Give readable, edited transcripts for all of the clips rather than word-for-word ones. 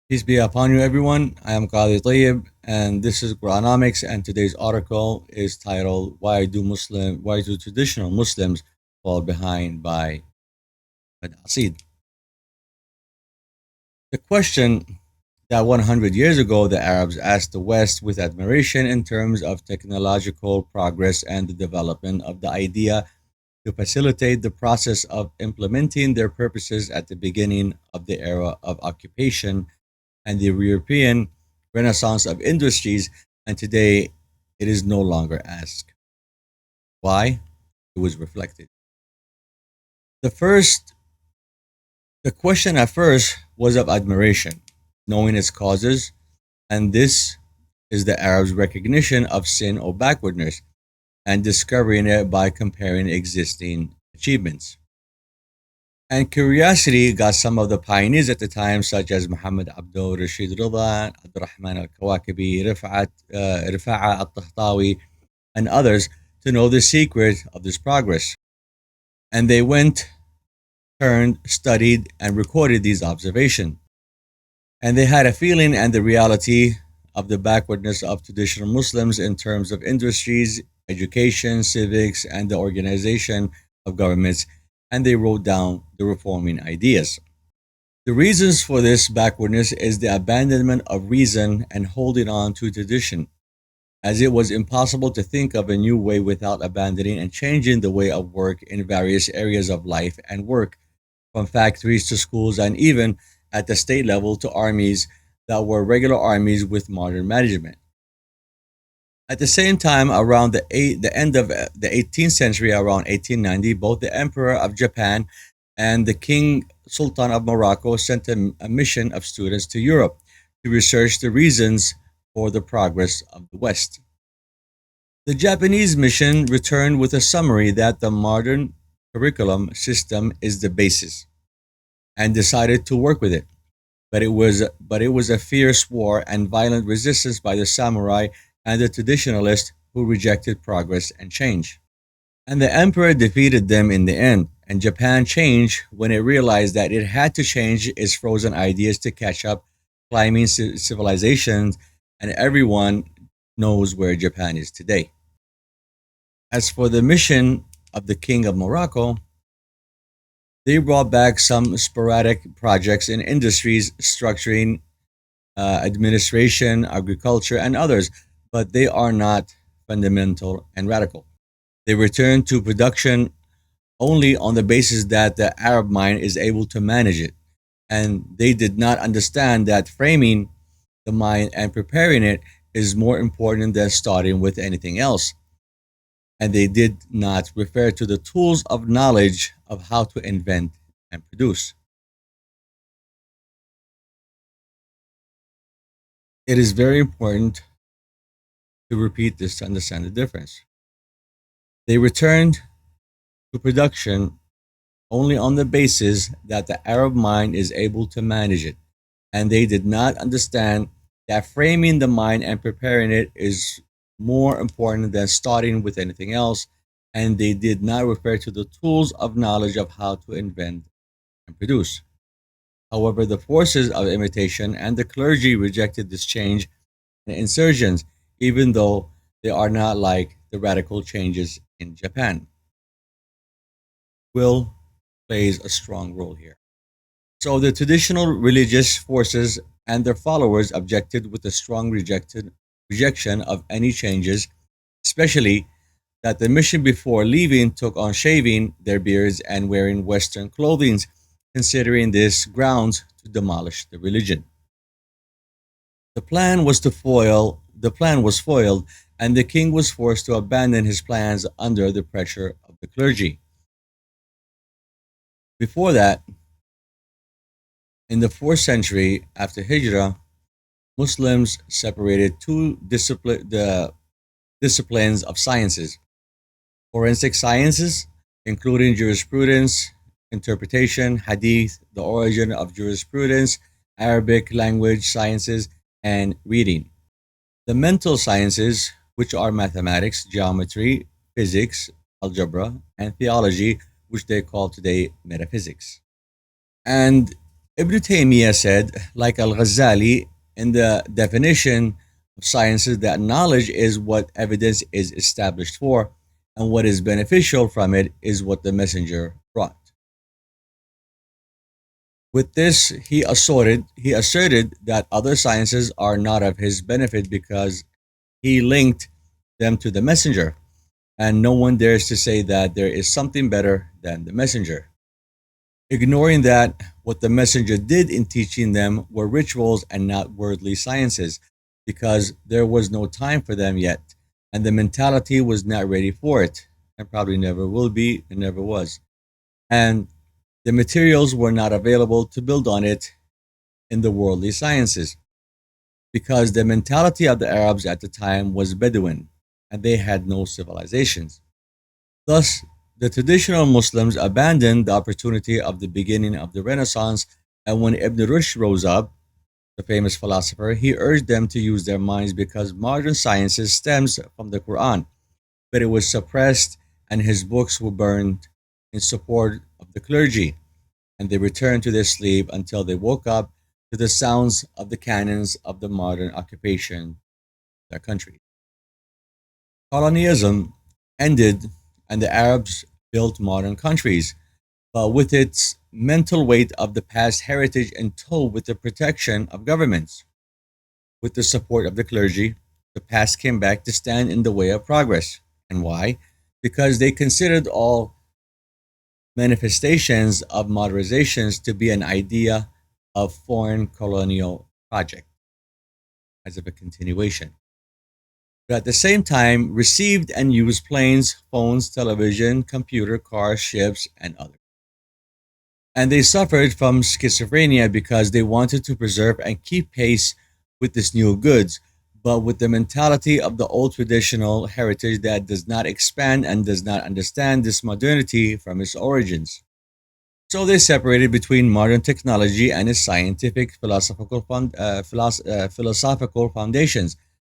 Peace be upon you, everyone. I am Qadi Tayyib, and this is Quranomics. And today's article is titled Why do traditional Muslims fall behind?" by Assid. The question that 100 years ago the Arabs asked the West with admiration in terms of technological progress and the development of the idea to facilitate the process of implementing their purposes at the beginning of the era of occupation and the European renaissance of industries, and today it is no longer asked. Why? It was reflected. The first the question at first was of admiration, knowing its causes, and this is the Arabs' recognition of sin or backwardness and discovering it by comparing existing achievements. And curiosity got some of the pioneers at the time, such as Muhammad Abdo, Rashid Rida, al-Rahman, al-Kawakibi, Rifa'a, al-Tahtawi, and others, to know the secret of this progress. And they went, turned, studied, and recorded these observations. And they had a feeling and the reality of the backwardness of traditional Muslims in terms of industries, education, civics, and the organization of governments, and they wrote down the reforming ideas. The reasons for this backwardness is the abandonment of reason and holding on to tradition, as it was impossible to think of a new way without abandoning and changing the way of work in various areas of life and work, from factories to schools and even at the state level to armies that were regular armies with modern management. At the same time, around the end of the 18th century, around 1890, both the Emperor of Japan and the King Sultan of Morocco sent a mission of students to Europe to research the reasons for the progress of the West. The Japanese mission returned with a summary that the modern curriculum system is the basis and decided to work with it. But it was a fierce war and violent resistance by the samurai and the traditionalists who rejected progress and change. And the emperor defeated them in the end, and Japan changed when it realized that it had to change its frozen ideas to catch up climbing civilizations, and everyone knows where Japan is today. As for the mission of the king of Morocco, they brought back some sporadic projects in industries, structuring, administration, agriculture, and others, but they are not fundamental and radical. They return to production only on the basis that the Arab mind is able to manage it. And they did not understand that framing the mind and preparing it is more important than starting with anything else. And they did not refer to the tools of knowledge of how to invent and produce. It is very important to repeat this to understand the difference. They returned to production only on the basis that the Arab mind is able to manage it. And they did not understand that framing the mind and preparing it is more important than starting with anything else. And they did not refer to the tools of knowledge of how to invent and produce. However, the forces of imitation and the clergy rejected this change and insurgents, even though they are not like the radical changes in Japan. Will plays a strong role here. So the traditional religious forces and their followers objected with a strong rejection of any changes, especially that the mission before leaving took on shaving their beards and wearing Western clothing, considering this grounds to demolish the religion. The plan was foiled, and the king was forced to abandon his plans under the pressure of the clergy. Before that, in the 4th century after Hijrah, Muslims separated the disciplines of sciences: forensic sciences, including jurisprudence, interpretation, hadith, the origin of jurisprudence, Arabic language sciences, and reading. The mental sciences, which are mathematics, geometry, physics, algebra, and theology, which they call today metaphysics. And Ibn Taymiyyah said, like Al Ghazali, in the definition of sciences, that knowledge is what evidence is established for, and what is beneficial from it is what the messenger brought. With this, he asserted that other sciences are not of his benefit because he linked them to the messenger, and no one dares to say that there is something better than the messenger, ignoring that what the messenger did in teaching them were rituals and not worldly sciences, because there was no time for them yet, and the mentality was not ready for it, and probably never will be and never was. And the materials were not available to build on it in the worldly sciences, because the mentality of the Arabs at the time was Bedouin, and they had no civilizations. Thus, the traditional Muslims abandoned the opportunity of the beginning of the Renaissance, and when Ibn Rushd rose up, the famous philosopher, he urged them to use their minds because modern sciences stems from the Quran, but it was suppressed and his books were burned in support of the clergy, and they returned to their sleep until they woke up to the sounds of the cannons of the modern occupation of their country. Colonialism ended and the Arabs built modern countries, but with its mental weight of the past heritage and tow with the protection of governments. With the support of the clergy, the past came back to stand in the way of progress. And why? Because they considered all manifestations of modernizations to be an idea of foreign colonial project as of a continuation. But at the same time, received and used planes, phones, television, computer, cars, ships, and others. And they suffered from schizophrenia because they wanted to preserve and keep pace with this new goods, but with the mentality of the old traditional heritage that does not expand and does not understand this modernity from its origins. So they separated between modern technology and its scientific philosophical foundations.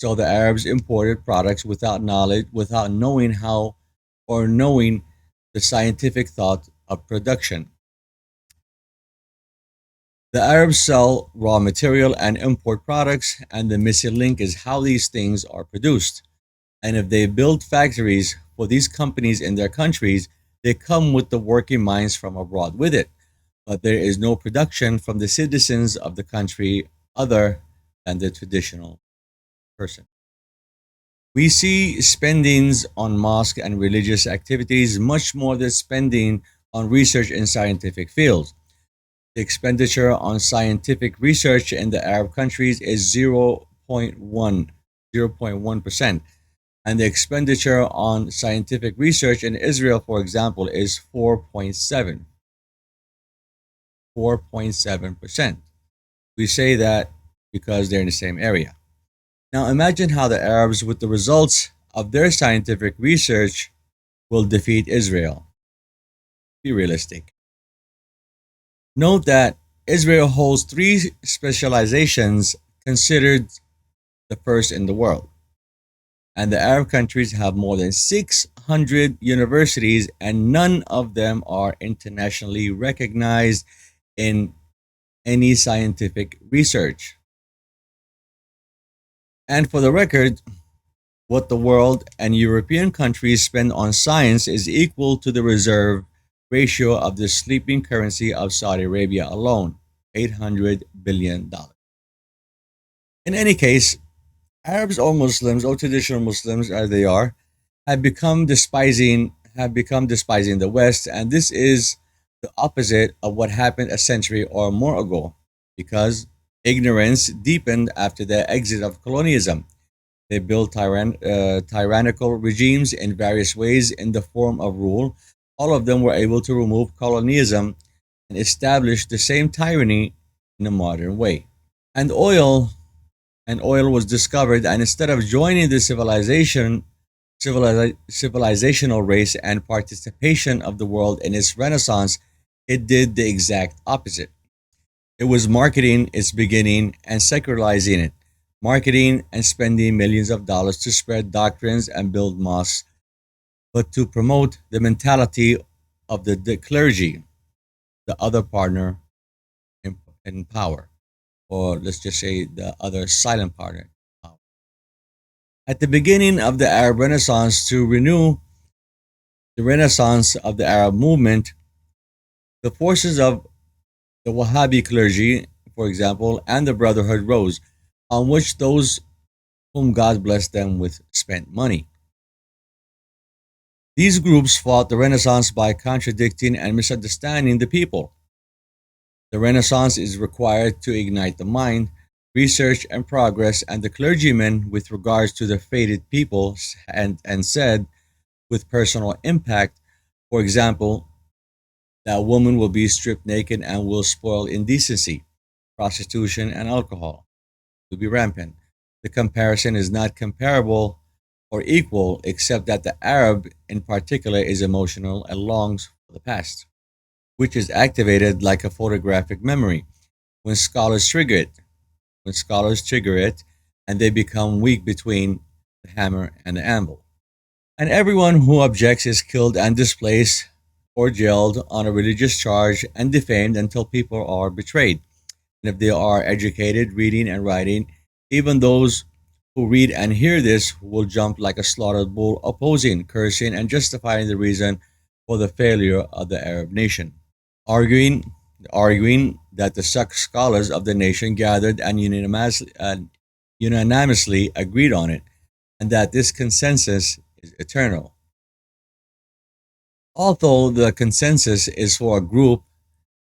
So the Arabs imported products without knowledge, without knowing how or knowing the scientific thought of production. The Arabs sell raw material and import products, and the missing link is how these things are produced. And if they build factories for these companies in their countries, they come with the working minds from abroad with it. But there is no production from the citizens of the country other than the traditional person. We see spendings on mosque and religious activities much more than spending on research in scientific fields. The expenditure on scientific research in the Arab countries is 0.1%, and the expenditure on scientific research in Israel, for example, is 4.7%. We say that because they're in the same area. Now imagine how the Arabs, with the results of their scientific research, will defeat Israel. Be realistic. Note that Israel holds three specializations considered the first in the world, and the Arab countries have more than 600 universities, and none of them are internationally recognized in any scientific research. And for the record, what the world and European countries spend on science is equal to the reserve ratio of the sleeping currency of Saudi Arabia alone, $800 billion. In any case, Arabs or Muslims or traditional Muslims as they are have become despising the West, and this is the opposite of what happened a century or more ago, because ignorance deepened after the exit of colonialism. They built tyrannical regimes in various ways in the form of rule. All of them were able to remove colonialism and establish the same tyranny in a modern way. And oil was discovered, and instead of joining the civilizational race and participation of the world in its renaissance, it did the exact opposite. It was marketing its beginning and secularizing it, marketing and spending millions of dollars to spread doctrines and build mosques, but to promote the mentality of the clergy, the other partner in in power, or let's just say the other silent partner. At the beginning of the Arab Renaissance, to renew the renaissance of the Arab movement, the forces of the Wahhabi clergy, for example, and the Brotherhood rose, on which those whom God blessed them with spent money. These groups fought the Renaissance by contradicting and misunderstanding the people. The Renaissance is required to ignite the mind, research, and progress, and the clergymen, with regards to the fated people, and said with personal impact, for example, that woman will be stripped naked and will spoil indecency, prostitution, and alcohol to be rampant. The comparison is not comparable or equal, except that the Arab in particular is emotional and longs for the past, which is activated like a photographic memory when scholars trigger it. When scholars trigger it, and they become weak between the hammer and the anvil. And everyone who objects is killed and displaced or jailed on a religious charge and defamed until people are betrayed. And if they are educated, reading and writing, even those who read and hear this will jump like a slaughtered bull, opposing, cursing, and justifying the reason for the failure of the Arab nation. Arguing that the scholars of the nation gathered and unanimously agreed on it, and that this consensus is eternal. Although the consensus is for a group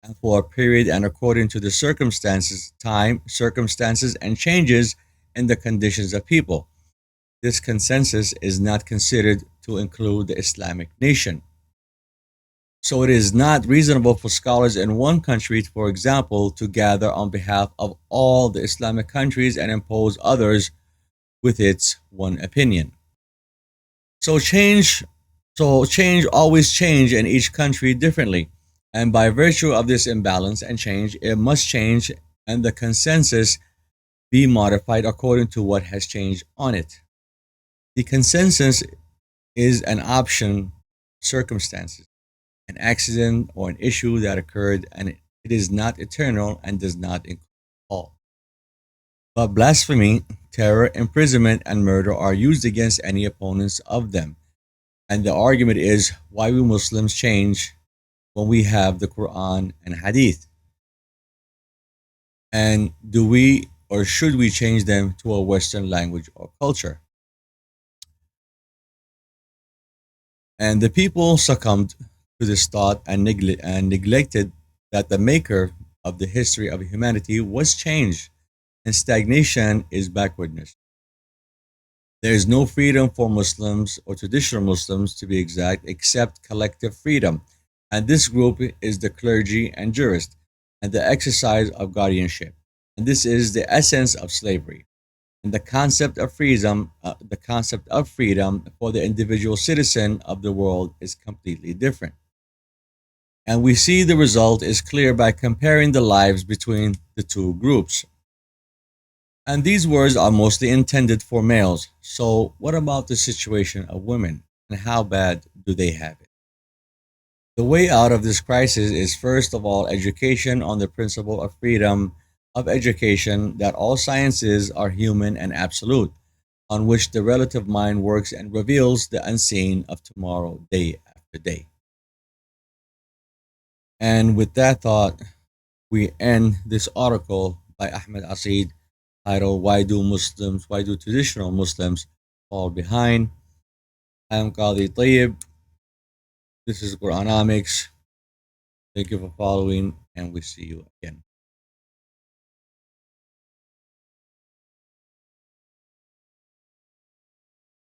and for a period and according to the circumstances, time, circumstances, and changes in the conditions of people. This consensus is not considered to include the Islamic nation. So it is not reasonable for scholars in one country, for example, to gather on behalf of all the Islamic countries and impose others with its one opinion. So change always change in each country differently. And by virtue of this imbalance and change, it must change and the consensus be modified according to what has changed on it. The consensus is an option circumstances, an accident or an issue that occurred, and it is not eternal and does not include all. But blasphemy, terror, imprisonment, and murder are used against any opponents of them. And the argument is why we Muslims change when we have the Quran and Hadith. And do we or should we change them to a Western language or culture? And the people succumbed to this thought and neglected that the maker of the history of humanity was change, and stagnation is backwardness. There is no freedom for Muslims, or traditional Muslims to be exact, except collective freedom. And this group is the clergy and jurists, and the exercise of guardianship. And this is the essence of slavery. And the concept of freedom for the individual citizen of the world is completely different. And we see the result is clear by comparing the lives between the two groups. And these words are mostly intended for males. So, what about the situation of women? And how bad do they have it? The way out of this crisis is first of all education on the principle of freedom of education, that all sciences are human and absolute, on which the relative mind works and reveals the unseen of tomorrow day after day. And with that thought, we end this article by Ahmed Assid titled Why do traditional Muslims fall behind? I am Qadi Tayyib. This is Quranomics. Thank you for following, and we see you again.